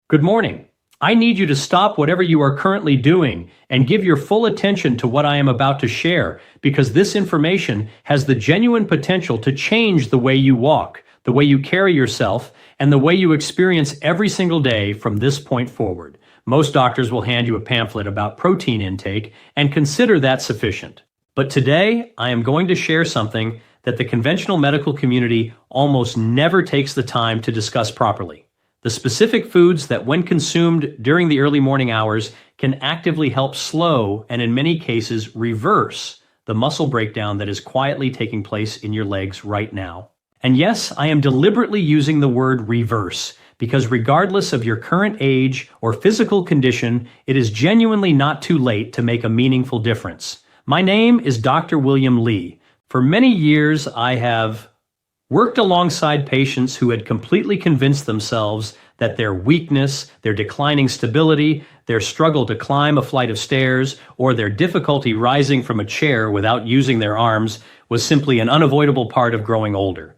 Good morning. I need you to stop whatever you are currently doing and give your full attention to what I am about to share, because this information has the genuine potential to change the way you walk, the way you carry yourself, and the way you experience every single day from this point forward. Most doctors will hand you a pamphlet about protein intake and consider that sufficient. But today, I am going to share something that the conventional medical community almost never takes the time to discuss properly. The specific foods that, when consumed during the early morning hours, can actively help slow and, in many cases, reverse the muscle breakdown that is quietly taking place in your legs right now. And yes, I am deliberately using the word reverse, because regardless of your current age or physical condition, it is genuinely not too late to make a meaningful difference. My name is Dr. William Lee. For many years, I have worked alongside patients who had completely convinced themselves that their weakness, their declining stability, their struggle to climb a flight of stairs, or their difficulty rising from a chair without using their arms was simply an unavoidable part of growing older.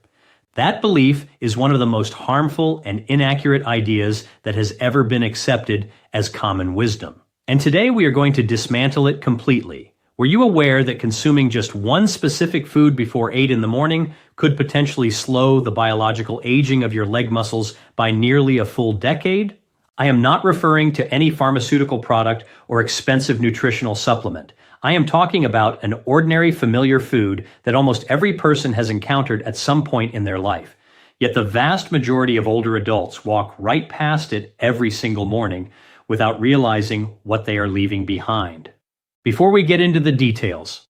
That belief is one of the most harmful and inaccurate ideas that has ever been accepted as common wisdom. And today we are going to dismantle it completely. Were you aware that consuming just one specific food before 8 in the morning could potentially slow the biological aging of your leg muscles by nearly a full decade? I am not referring to any pharmaceutical product or expensive nutritional supplement. I am talking about an ordinary familiar food that almost every person has encountered at some point in their life. Yet the vast majority of older adults walk right past it every single morning without realizing what they are leaving behind. Before we get into the details,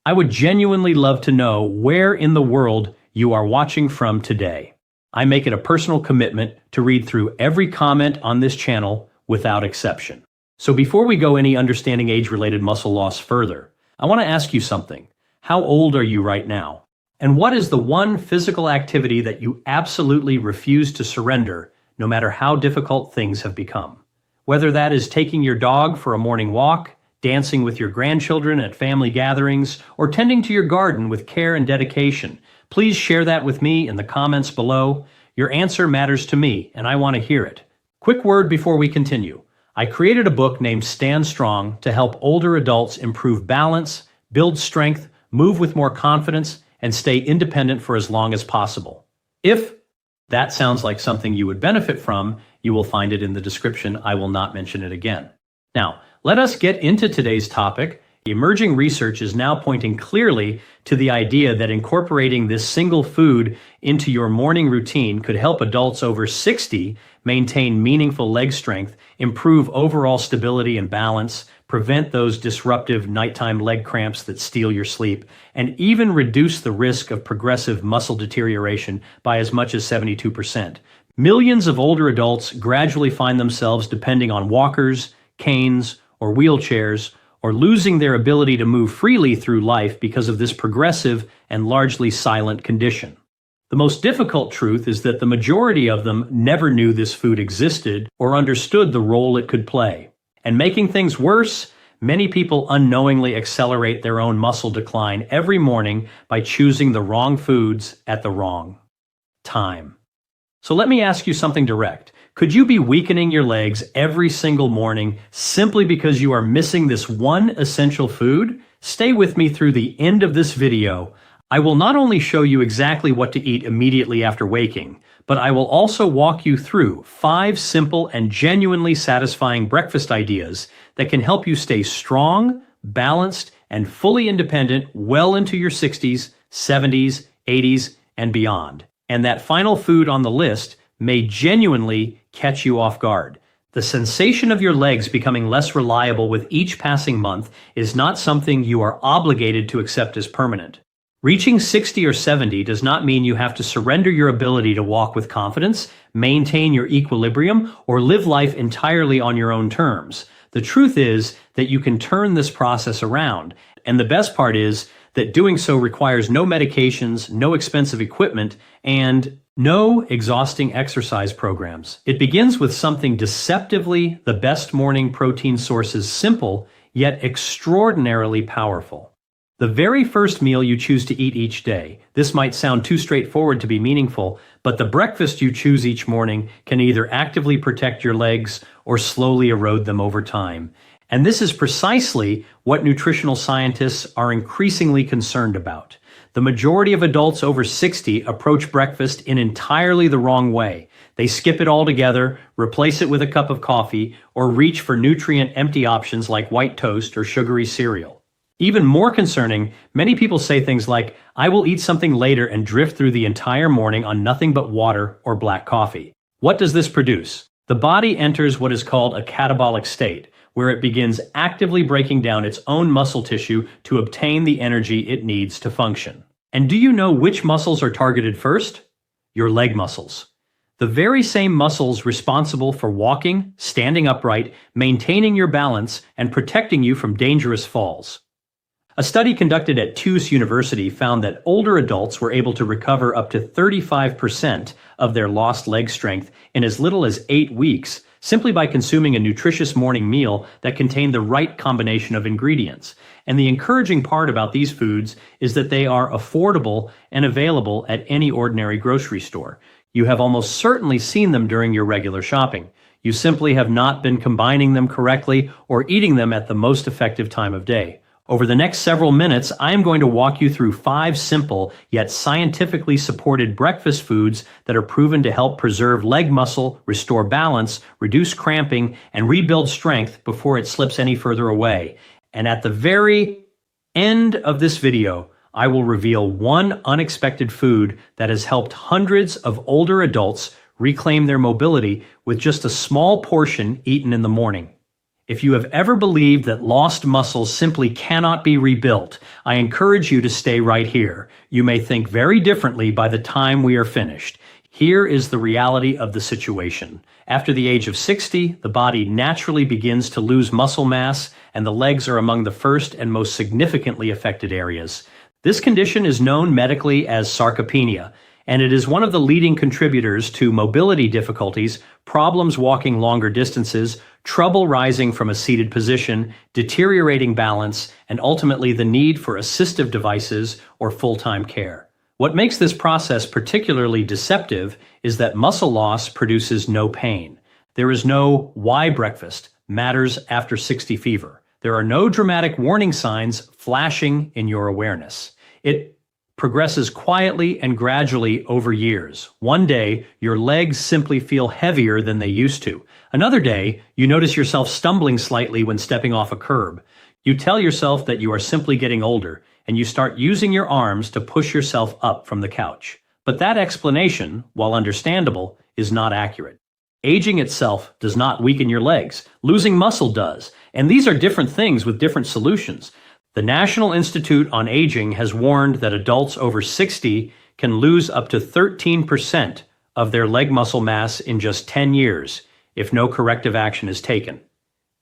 I would genuinely love to know where in the world you are watching from today. I make it a personal commitment to read through every comment on this channel without exception. So before we go any understanding age-related muscle loss further, I want to ask you something. How old are you right now? And what is the one physical activity that you absolutely refuse to surrender, no matter how difficult things have become? Whether that is taking your dog for a morning walk, dancing with your grandchildren at family gatherings, or tending to your garden with care and dedication, please share that with me in the comments below. Your answer matters to me, and I want to hear it. Quick word before we continue. I created a book named Stand Strong to help older adults improve balance, build strength, move with more confidence, and stay independent for as long as possible. If that sounds like something you would benefit from, you will find it in the description. I will not mention it again. Now, let us get into today's topic. Emerging research is now pointing clearly to the idea that incorporating this single food into your morning routine could help adults over 60 maintain meaningful leg strength, improve overall stability and balance, prevent those disruptive nighttime leg cramps that steal your sleep, and even reduce the risk of progressive muscle deterioration by as much as 72%. Millions of older adults gradually find themselves depending on walkers, canes, or wheelchairs, or losing their ability to move freely through life because of this progressive and largely silent condition. The most difficult truth is that the majority of them never knew this food existed or understood the role it could play. And making things worse, many people unknowingly accelerate their own muscle decline every morning by choosing the wrong foods at the wrong time. So let me ask you something direct. Could you be weakening your legs every single morning simply because you are missing this one essential food? Stay with me through the end of this video. I will not only show you exactly what to eat immediately after waking, but I will also walk you through 5 simple and genuinely satisfying breakfast ideas that can help you stay strong, balanced, and fully independent well into your 60s, 70s, 80s, and beyond. And that final food on the list may genuinely catch you off guard. The sensation of your legs becoming less reliable with each passing month is not something you are obligated to accept as permanent. Reaching 60 or 70 does not mean you have to surrender your ability to walk with confidence, maintain your equilibrium, or live life entirely on your own terms. The truth is that you can turn this process around, and the best part is that doing so requires no medications, no expensive equipment, and no exhausting exercise programs. It begins with something deceptively the best morning protein source is simple, yet extraordinarily powerful. The very first meal you choose to eat each day. This might sound too straightforward to be meaningful, but the breakfast you choose each morning can either actively protect your legs or slowly erode them over time. And this is precisely what nutritional scientists are increasingly concerned about. The majority of adults over 60 approach breakfast in entirely the wrong way. They skip it altogether, replace it with a cup of coffee, or reach for nutrient-empty options like white toast or sugary cereal. Even more concerning, many people say things like, "I will eat something later," and drift through the entire morning on nothing but water or black coffee. What does this produce? The body enters what is called a catabolic state, where it begins actively breaking down its own muscle tissue to obtain the energy it needs to function. And do you know which muscles are targeted first? Your leg muscles. The very same muscles responsible for walking, standing upright, maintaining your balance, and protecting you from dangerous falls. A study conducted at Tufts University found that older adults were able to recover up to 35% of their lost leg strength in as little as 8 weeks, simply by consuming a nutritious morning meal that contained the right combination of ingredients. And the encouraging part about these foods is that they are affordable and available at any ordinary grocery store. You have almost certainly seen them during your regular shopping. You simply have not been combining them correctly or eating them at the most effective time of day. Over the next several minutes, I am going to walk you through 5 simple yet scientifically supported breakfast foods that are proven to help preserve leg muscle, restore balance, reduce cramping, and rebuild strength before it slips any further away. And at the very end of this video, I will reveal one unexpected food that has helped hundreds of older adults reclaim their mobility with just a small portion eaten in the morning. If you have ever believed that lost muscles simply cannot be rebuilt, I encourage you to stay right here. You may think very differently by the time we are finished. Here is the reality of the situation. After the age of 60, the body naturally begins to lose muscle mass, and the legs are among the first and most significantly affected areas. This condition is known medically as sarcopenia, and it is one of the leading contributors to mobility difficulties, problems walking longer distances, trouble rising from a seated position, deteriorating balance, and ultimately the need for assistive devices or full-time care. What makes this process particularly deceptive is that muscle loss produces no pain. There is no "why breakfast matters after 60 fever." There are no dramatic warning signs flashing in your awareness. It progresses quietly and gradually over years. One day, your legs simply feel heavier than they used to. Another day, you notice yourself stumbling slightly when stepping off a curb. You tell yourself that you are simply getting older, and you start using your arms to push yourself up from the couch. But that explanation, while understandable, is not accurate. Aging itself does not weaken your legs. Losing muscle does. And these are different things with different solutions. The National Institute on Aging has warned that adults over 60 can lose up to 13% of their leg muscle mass in just 10 years if no corrective action is taken.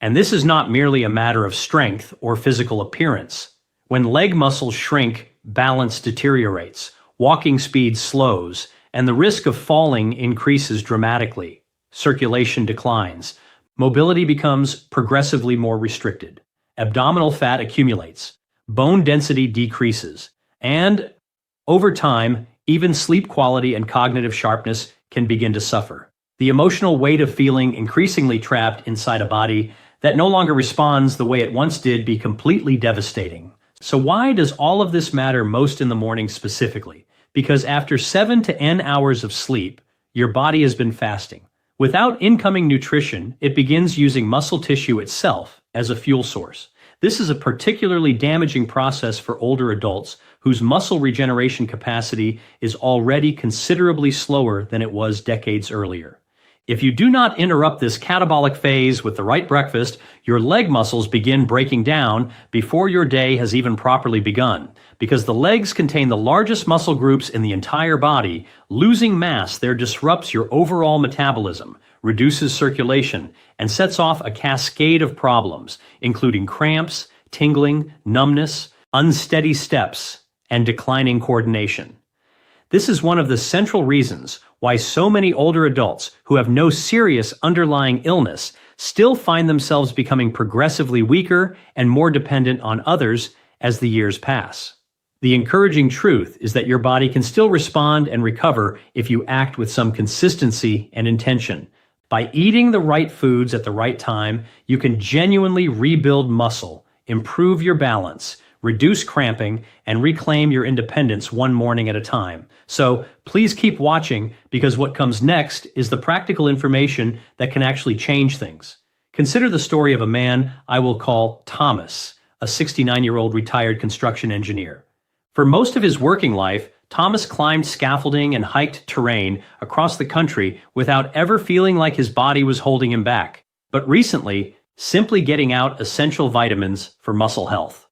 And this is not merely a matter of strength or physical appearance. When leg muscles shrink, balance deteriorates, walking speed slows, and the risk of falling increases dramatically. Circulation declines. Mobility becomes progressively more restricted. Abdominal fat accumulates, bone density decreases, and over time, even sleep quality and cognitive sharpness can begin to suffer. The emotional weight of feeling increasingly trapped inside a body that no longer responds the way it once did be completely devastating. So why does all of this matter most in the morning specifically? Because after 7 to 10 hours of sleep, your body has been fasting. Without incoming nutrition, it begins using muscle tissue itself as a fuel source. This is a particularly damaging process for older adults whose muscle regeneration capacity is already considerably slower than it was decades earlier. If you do not interrupt this catabolic phase with the right breakfast, your leg muscles begin breaking down before your day has even properly begun. Because the legs contain the largest muscle groups in the entire body, losing mass there disrupts your overall metabolism, reduces circulation, and sets off a cascade of problems, including cramps, tingling, numbness, unsteady steps, and declining coordination. This is one of the central reasons why so many older adults who have no serious underlying illness still find themselves becoming progressively weaker and more dependent on others as the years pass. The encouraging truth is that your body can still respond and recover if you act with some consistency and intention. By eating the right foods at the right time, you can genuinely rebuild muscle, improve your balance, reduce cramping, and reclaim your independence one morning at a time. So please keep watching, because what comes next is the practical information that can actually change things. Consider the story of a man I will call Thomas, a 69-year-old retired construction engineer. For most of his working life, Thomas climbed scaffolding and hiked terrain across the country without ever feeling like his body was holding him back. But recently, simply getting out essential vitamins for muscle health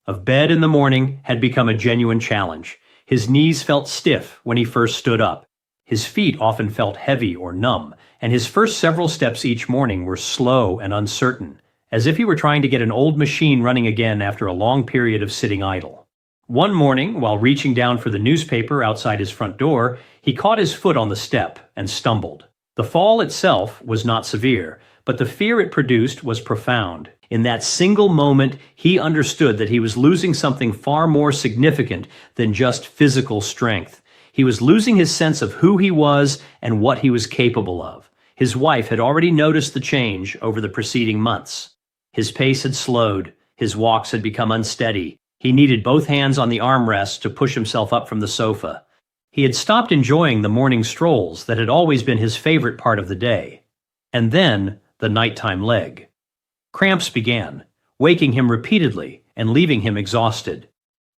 of bed in the morning had become a genuine challenge. His knees felt stiff when he first stood up. His feet often felt heavy or numb, and his first several steps each morning were slow and uncertain, as if he were trying to get an old machine running again after a long period of sitting idle. One morning, while reaching down for the newspaper outside his front door, he caught his foot on the step and stumbled. The fall itself was not severe, but the fear it produced was profound. In that single moment, he understood that he was losing something far more significant than just physical strength. He was losing his sense of who he was and what he was capable of. His wife had already noticed the change over the preceding months. His pace had slowed. His walks had become unsteady. He needed both hands on the armrests to push himself up from the sofa. He had stopped enjoying the morning strolls that had always been his favorite part of the day. And then, the nighttime leg. Cramps began, waking him repeatedly and leaving him exhausted.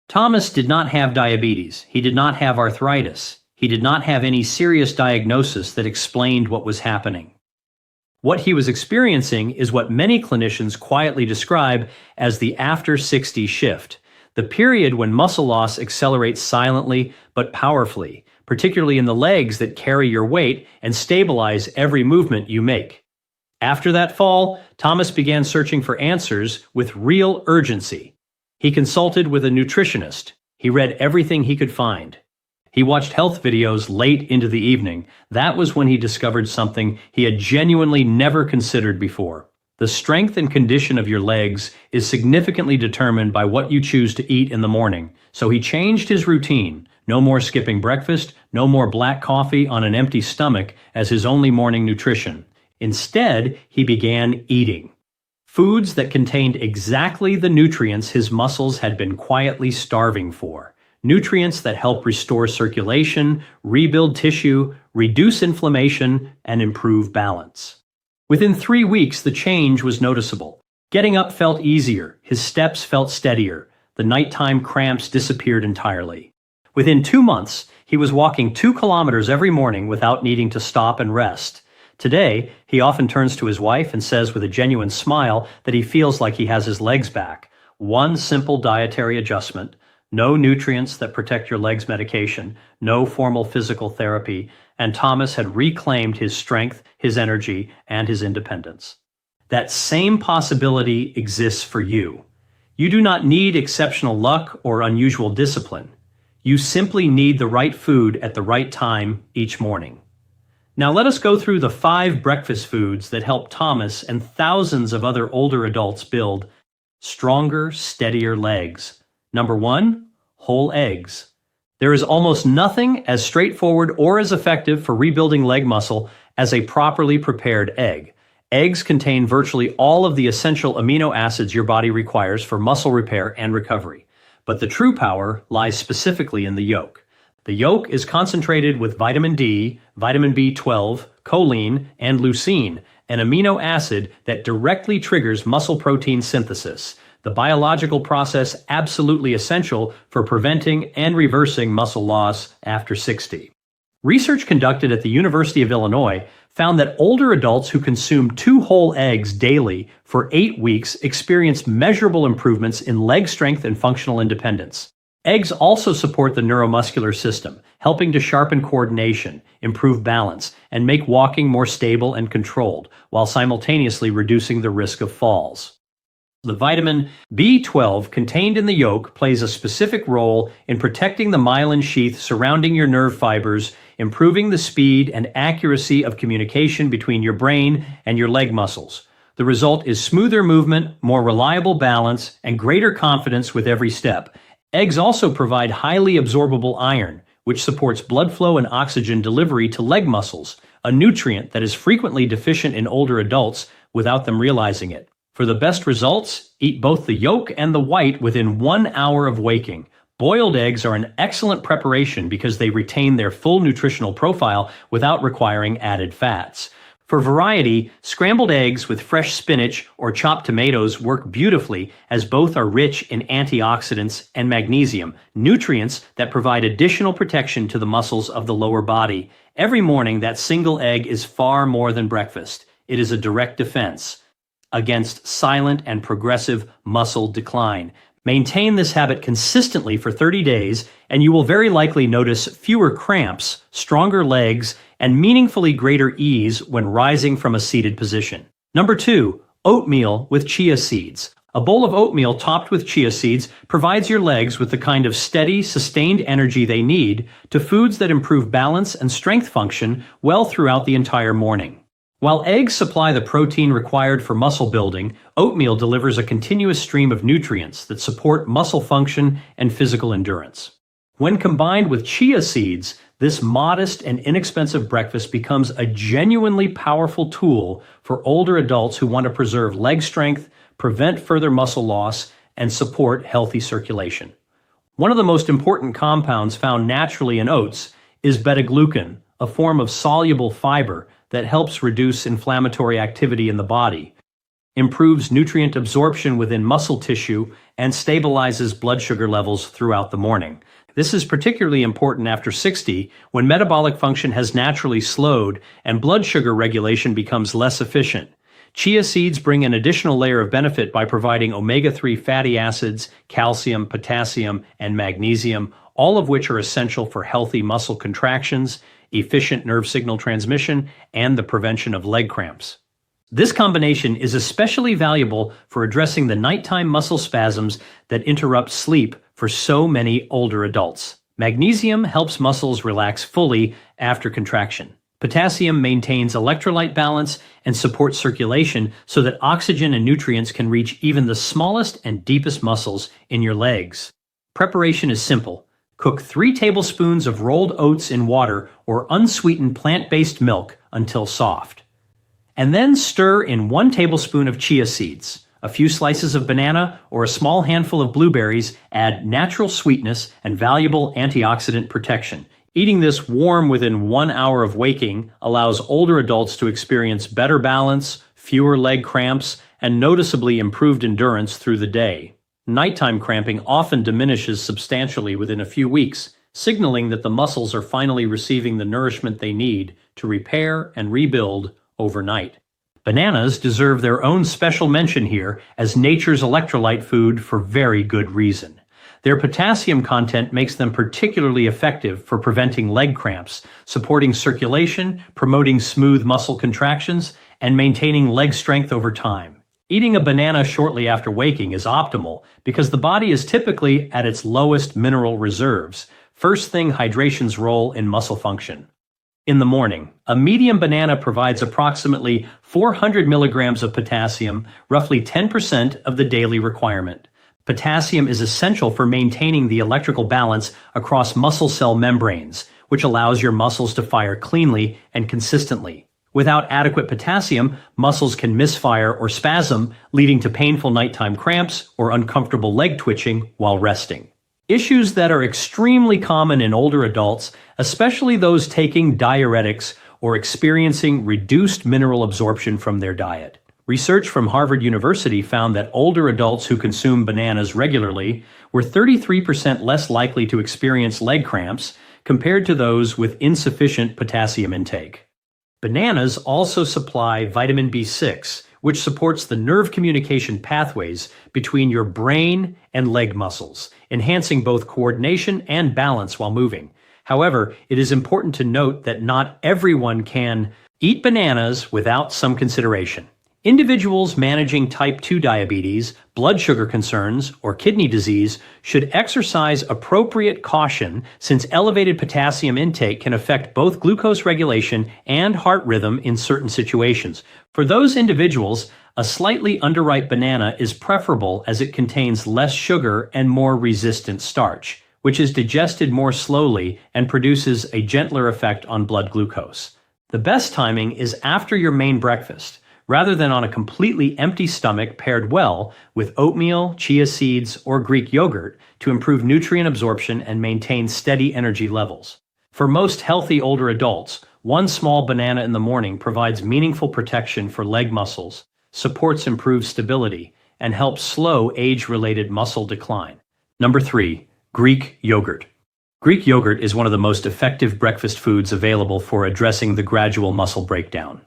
Thomas did not have diabetes. He did not have arthritis. He did not have any serious diagnosis that explained what was happening. What he was experiencing is what many clinicians quietly describe as the after 60 shift, the period when muscle loss accelerates silently but powerfully, particularly in the legs that carry your weight and stabilize every movement you make. After that fall, Thomas began searching for answers with real urgency. He consulted with a nutritionist. He read everything he could find. He watched health videos late into the evening. That was when he discovered something he had genuinely never considered before. The strength and condition of your legs is significantly determined by what you choose to eat in the morning. So he changed his routine. No more skipping breakfast, no more black coffee on an empty stomach as his only morning nutrition. Instead, he began eating foods that contained exactly the nutrients his muscles had been quietly starving for. Nutrients that help restore circulation, rebuild tissue, reduce inflammation, and improve balance. Within 3 weeks, the change was noticeable. Getting up felt easier, his steps felt steadier, the nighttime cramps disappeared entirely. Within 2 months, he was walking 2 kilometers every morning without needing to stop and rest. Today, he often turns to his wife and says with a genuine smile that he feels like he has his legs back. One simple dietary adjustment, no nutrients that protect your legs medication, no formal physical therapy, and Thomas had reclaimed his strength, his energy, and his independence. That same possibility exists for you. You do not need exceptional luck or unusual discipline. You simply need the right food at the right time each morning. Now let us go through the 5 breakfast foods that help Thomas and thousands of other older adults build stronger, steadier legs. Number 1, whole eggs. There is almost nothing as straightforward or as effective for rebuilding leg muscle as a properly prepared egg. Eggs contain virtually all of the essential amino acids your body requires for muscle repair and recovery. But the true power lies specifically in the yolk. The yolk is concentrated with vitamin D, vitamin B12, choline, and leucine, an amino acid that directly triggers muscle protein synthesis, the biological process absolutely essential for preventing and reversing muscle loss after 60. Research conducted at the University of Illinois found that older adults who consumed 2 whole eggs daily for 8 weeks experienced measurable improvements in leg strength and functional independence. Eggs also support the neuromuscular system, helping to sharpen coordination, improve balance, and make walking more stable and controlled, while simultaneously reducing the risk of falls. The vitamin B12 contained in the yolk plays a specific role in protecting the myelin sheath surrounding your nerve fibers, improving the speed and accuracy of communication between your brain and your leg muscles. The result is smoother movement, more reliable balance, and greater confidence with every step. Eggs also provide highly absorbable iron, which supports blood flow and oxygen delivery to leg muscles, a nutrient that is frequently deficient in older adults without them realizing it. For the best results, eat both the yolk and the white within 1 hour of waking. Boiled eggs are an excellent preparation because they retain their full nutritional profile without requiring added fats. For variety, scrambled eggs with fresh spinach or chopped tomatoes work beautifully as both are rich in antioxidants and magnesium, nutrients that provide additional protection to the muscles of the lower body. Every morning, that single egg is far more than breakfast. It is a direct defense against silent and progressive muscle decline. Maintain this habit consistently for 30 days, and you will very likely notice fewer cramps, stronger legs, and meaningfully greater ease when rising from a seated position. Number 2, oatmeal with chia seeds. A bowl of oatmeal topped with chia seeds provides your legs with the kind of steady, sustained energy they need to foods that improve balance and strength function well throughout the entire morning. While eggs supply the protein required for muscle building, oatmeal delivers a continuous stream of nutrients that support muscle function and physical endurance. When combined with chia seeds, this modest and inexpensive breakfast becomes a genuinely powerful tool for older adults who want to preserve leg strength, prevent further muscle loss, and support healthy circulation. One of the most important compounds found naturally in oats is beta-glucan, a form of soluble fiber that helps reduce inflammatory activity in the body, improves nutrient absorption within muscle tissue, and stabilizes blood sugar levels throughout the morning. This is particularly important after 60, when metabolic function has naturally slowed and blood sugar regulation becomes less efficient. Chia seeds bring an additional layer of benefit by providing omega-3 fatty acids, calcium, potassium, and magnesium, all of which are essential for healthy muscle contractions, efficient nerve signal transmission, and the prevention of leg cramps. This combination is especially valuable for addressing the nighttime muscle spasms that interrupt sleep for so many older adults. Magnesium helps muscles relax fully after contraction. Potassium maintains electrolyte balance and supports circulation so that oxygen and nutrients can reach even the smallest and deepest muscles in your legs. Preparation is simple. Cook 3 tablespoons of rolled oats in water or unsweetened plant-based milk until soft. And then stir in 1 tablespoon of chia seeds. A few slices of banana or a small handful of blueberries add natural sweetness and valuable antioxidant protection. Eating this warm within 1 hour of waking allows older adults to experience better balance, fewer leg cramps, and noticeably improved endurance through the day. Nighttime cramping often diminishes substantially within a few weeks, signaling that the muscles are finally receiving the nourishment they need to repair and rebuild overnight. Bananas deserve their own special mention here as nature's electrolyte food for very good reason. Their potassium content makes them particularly effective for preventing leg cramps, supporting circulation, promoting smooth muscle contractions, and maintaining leg strength over time. Eating a banana shortly after waking is optimal because the body is typically at its lowest mineral reserves, first thing hydration's role in muscle function. In the morning, a medium banana provides approximately 400 milligrams of potassium, roughly 10% of the daily requirement. Potassium is essential for maintaining the electrical balance across muscle cell membranes, which allows your muscles to fire cleanly and consistently. Without adequate potassium, muscles can misfire or spasm, leading to painful nighttime cramps or uncomfortable leg twitching while resting. Issues that are extremely common in older adults, especially those taking diuretics or experiencing reduced mineral absorption from their diet. Research from Harvard University found that older adults who consume bananas regularly were 33% less likely to experience leg cramps compared to those with insufficient potassium intake. Bananas also supply vitamin B6, which supports the nerve communication pathways between your brain and leg muscles, enhancing both coordination and balance while moving. However, it is important to note that not everyone can eat bananas without some consideration. Individuals managing type 2 diabetes, blood sugar concerns, or kidney disease should exercise appropriate caution since elevated potassium intake can affect both glucose regulation and heart rhythm in certain situations. For those individuals, a slightly underripe banana is preferable as it contains less sugar and more resistant starch, which is digested more slowly and produces a gentler effect on blood glucose. The best timing is after your main breakfast, rather than on a completely empty stomach paired well with oatmeal, chia seeds, or Greek yogurt to improve nutrient absorption and maintain steady energy levels. For most healthy older adults, one small banana in the morning provides meaningful protection for leg muscles, supports improved stability, and helps slow age-related muscle decline. Number 3. Greek yogurt. Greek yogurt is one of the most effective breakfast foods available for addressing the gradual muscle breakdown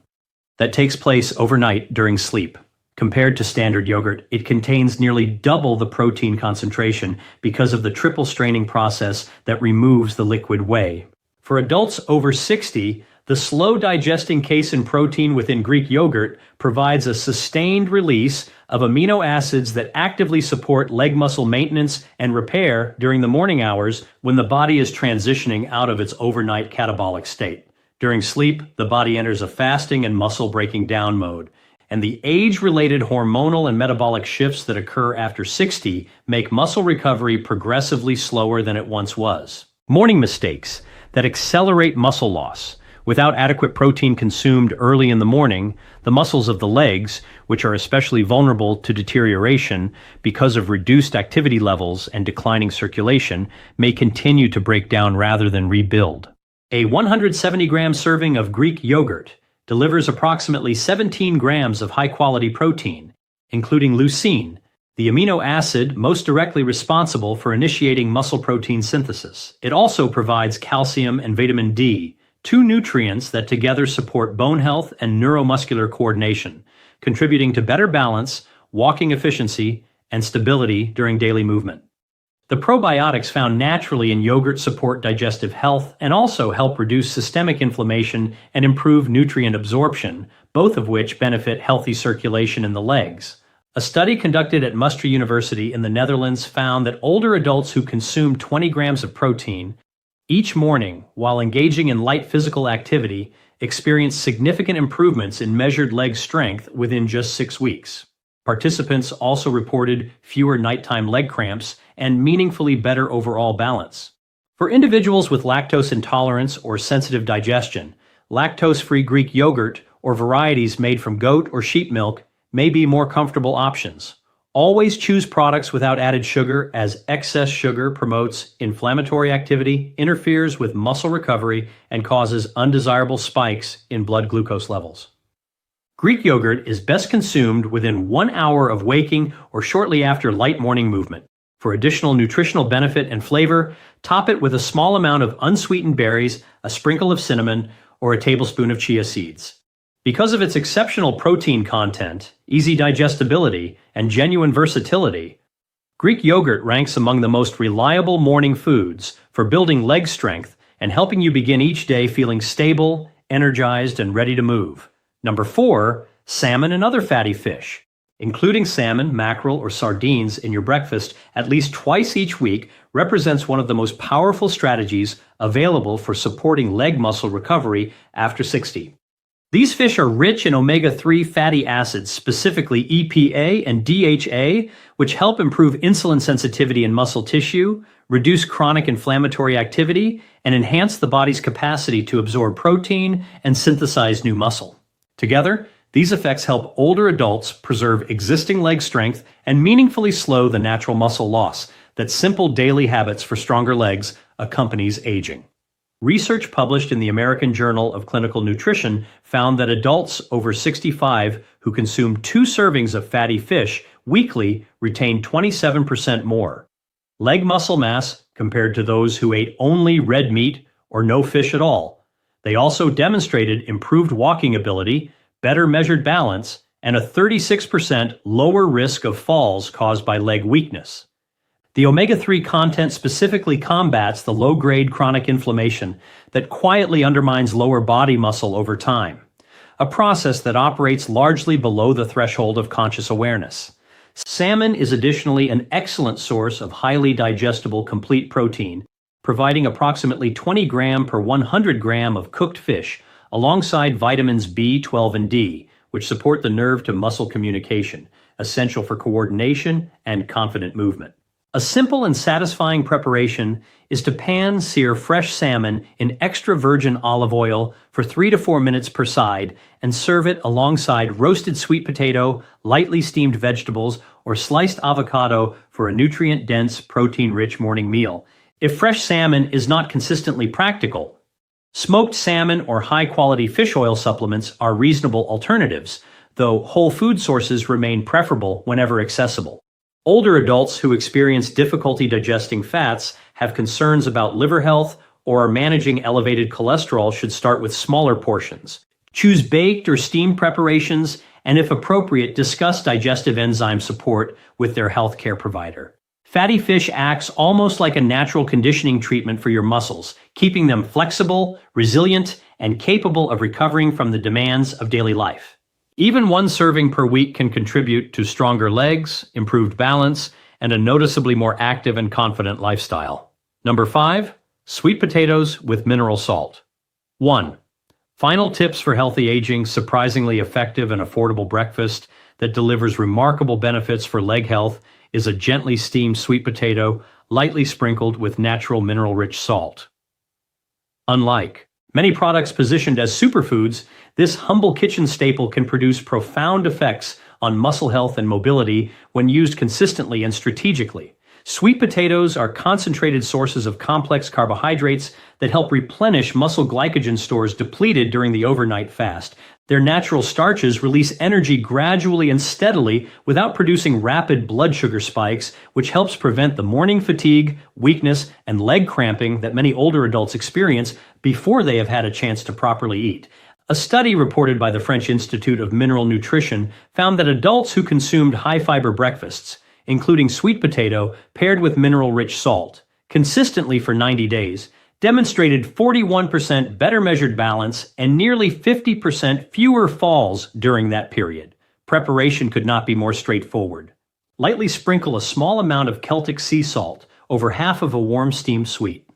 that takes place overnight during sleep. Compared to standard yogurt, it contains nearly double the protein concentration because of the triple straining process that removes the liquid whey. For adults over 60, the slow digesting casein protein within Greek yogurt provides a sustained release of amino acids that actively support leg muscle maintenance and repair during the morning hours when the body is transitioning out of its overnight catabolic state. During sleep, the body enters a fasting and muscle breaking down mode, and the age-related hormonal and metabolic shifts that occur after 60 make muscle recovery progressively slower than it once was. Morning mistakes that accelerate muscle loss. Without adequate protein consumed early in the morning, the muscles of the legs, which are especially vulnerable to deterioration because of reduced activity levels and declining circulation, may continue to break down rather than rebuild. A 170-gram serving of Greek yogurt delivers approximately 17 grams of high-quality protein, including leucine, the amino acid most directly responsible for initiating muscle protein synthesis. It also provides calcium and vitamin D, two nutrients that together support bone health and neuromuscular coordination, contributing to better balance, walking efficiency, and stability during daily movement. The probiotics found naturally in yogurt support digestive health and also help reduce systemic inflammation and improve nutrient absorption, both of which benefit healthy circulation in the legs. A study conducted at Mustra University in the Netherlands found that older adults who consumed 20 grams of protein each morning while engaging in light physical activity experienced significant improvements in measured leg strength within just 6 weeks. Participants also reported fewer nighttime leg cramps and meaningfully better overall balance. For individuals with lactose intolerance or sensitive digestion, lactose-free Greek yogurt or varieties made from goat or sheep milk may be more comfortable options. Always choose products without added sugar, as excess sugar promotes inflammatory activity, interferes with muscle recovery, and causes undesirable spikes in blood glucose levels. Greek yogurt is best consumed within 1 hour of waking or shortly after light morning movement. For additional nutritional benefit and flavor, top it with a small amount of unsweetened berries, a sprinkle of cinnamon, or a tablespoon of chia seeds. Because of its exceptional protein content, easy digestibility, and genuine versatility, Greek yogurt ranks among the most reliable morning foods for building leg strength and helping you begin each day feeling stable, energized, and ready to move. Number 4, salmon and other fatty fish. Including salmon, mackerel, or sardines in your breakfast at least twice each week represents one of the most powerful strategies available for supporting leg muscle recovery after 60. These fish are rich in omega-3 fatty acids, specifically EPA and DHA, which help improve insulin sensitivity in muscle tissue, reduce chronic inflammatory activity, and enhance the body's capacity to absorb protein and synthesize new muscle. Together, these effects help older adults preserve existing leg strength and meaningfully slow the natural muscle loss that simple daily habits for stronger legs accompanies aging. Research published in the American Journal of Clinical Nutrition found that adults over 65 who consume 2 servings of fatty fish weekly retained 27% more leg muscle mass compared to those who ate only red meat or no fish at all. They also demonstrated improved walking ability, better measured balance, and a 36% lower risk of falls caused by leg weakness. The omega-3 content specifically combats the low-grade chronic inflammation that quietly undermines lower body muscle over time. a process that operates largely below the threshold of conscious awareness. Salmon is additionally an excellent source of highly digestible complete protein, providing approximately 20 gram per 100 gram of cooked fish, alongside vitamins B, 12, and D, which support the nerve to muscle communication, essential for coordination and confident movement. A simple and satisfying preparation is to pan-sear fresh salmon in extra virgin olive oil for 3 to 4 minutes per side and serve it alongside roasted sweet potato, lightly steamed vegetables, or sliced avocado for a nutrient-dense, protein-rich morning meal. If fresh salmon is not consistently practical, smoked salmon or high-quality fish oil supplements are reasonable alternatives, though whole food sources remain preferable whenever accessible. Older adults who experience difficulty digesting fats, have concerns about liver health, or are managing elevated cholesterol should start with smaller portions. Choose baked or steamed preparations, and if appropriate, discuss digestive enzyme support with their healthcare provider. Fatty fish acts almost like a natural conditioning treatment for your muscles, keeping them flexible, resilient, and capable of recovering from the demands of daily life. Even one serving per week can contribute to stronger legs, improved balance, and a noticeably more active and confident lifestyle. Number 5, sweet potatoes with mineral salt. 1. Final tips for healthy aging: surprisingly effective and affordable breakfast that delivers remarkable benefits for leg health is a gently steamed sweet potato, lightly sprinkled with natural mineral-rich salt. Unlike many products positioned as superfoods, this humble kitchen staple can produce profound effects on muscle health and mobility when used consistently and strategically. Sweet potatoes are concentrated sources of complex carbohydrates that help replenish muscle glycogen stores depleted during the overnight fast. Their natural starches release energy gradually and steadily without producing rapid blood sugar spikes, which helps prevent the morning fatigue, weakness, and leg cramping that many older adults experience before they have had a chance to properly eat. A study reported by the French Institute of Mineral Nutrition found that adults who consumed high-fiber breakfasts, including sweet potato paired with mineral-rich salt, consistently for 90 days, demonstrated 41% better measured balance and nearly 50% fewer falls during that period. Preparation could not be more straightforward. Lightly sprinkle a small amount of Celtic sea salt over half of a warm steamed sweet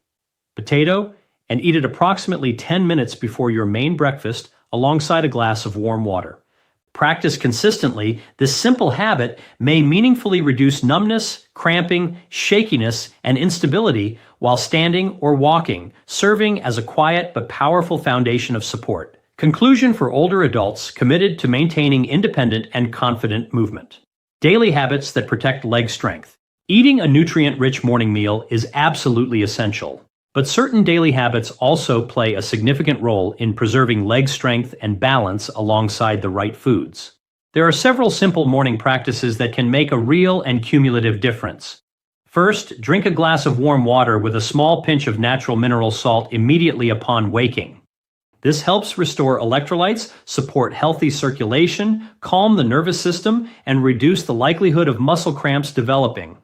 potato and eat it approximately 10 minutes before your main breakfast alongside a glass of warm water. Practice consistently, this simple habit may meaningfully reduce numbness, cramping, shakiness, and instability while standing or walking, serving as a quiet but powerful foundation of support. Conclusion for older adults committed to maintaining independent and confident movement. Daily habits that protect leg strength. Eating a nutrient-rich morning meal is absolutely essential, but certain daily habits also play a significant role in preserving leg strength and balance alongside the right foods. There are several simple morning practices that can make a real and cumulative difference. First, drink a glass of warm water with a small pinch of natural mineral salt immediately upon waking. This helps restore electrolytes, support healthy circulation, calm the nervous system, and reduce the likelihood of muscle cramps developing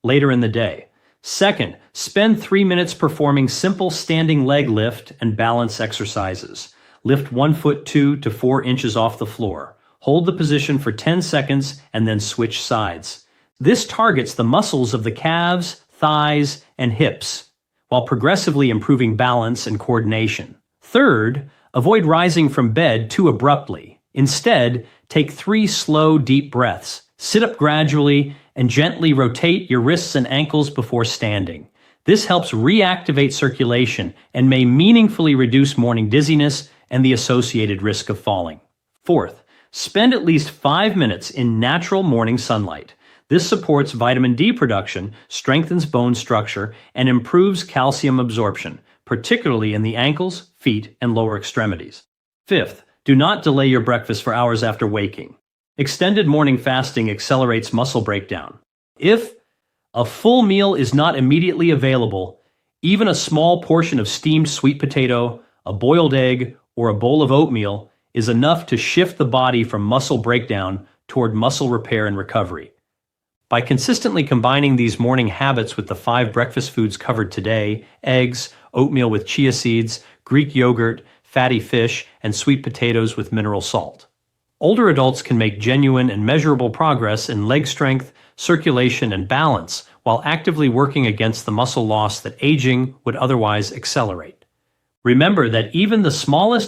later in the day. Second, spend 3 minutes performing simple standing leg lift and balance exercises. Lift 1 foot 2 to 4 inches off the floor. Hold the position for 10 seconds and then switch sides. This targets the muscles of the calves, thighs, and hips, while progressively improving balance and coordination. Third, avoid rising from bed too abruptly. Instead, take 3 slow, deep breaths. Sit up gradually and gently rotate your wrists and ankles before standing. This helps reactivate circulation and may meaningfully reduce morning dizziness and the associated risk of falling. Fourth, spend at least 5 minutes in natural morning sunlight. This supports vitamin D production, strengthens bone structure, and improves calcium absorption, particularly in the ankles, feet, and lower extremities. Fifth, do not delay your breakfast for hours after waking. Extended morning fasting accelerates muscle breakdown. If a full meal is not immediately available, even a small portion of steamed sweet potato, a boiled egg, or a bowl of oatmeal is enough to shift the body from muscle breakdown toward muscle repair and recovery. By consistently combining these morning habits with the 5 breakfast foods covered today — eggs, oatmeal with chia seeds, Greek yogurt, fatty fish, and sweet potatoes with mineral salt. Older adults can make genuine and measurable progress in leg strength, circulation, and balance while actively working against the muscle loss that aging would otherwise accelerate. Remember that even the smallest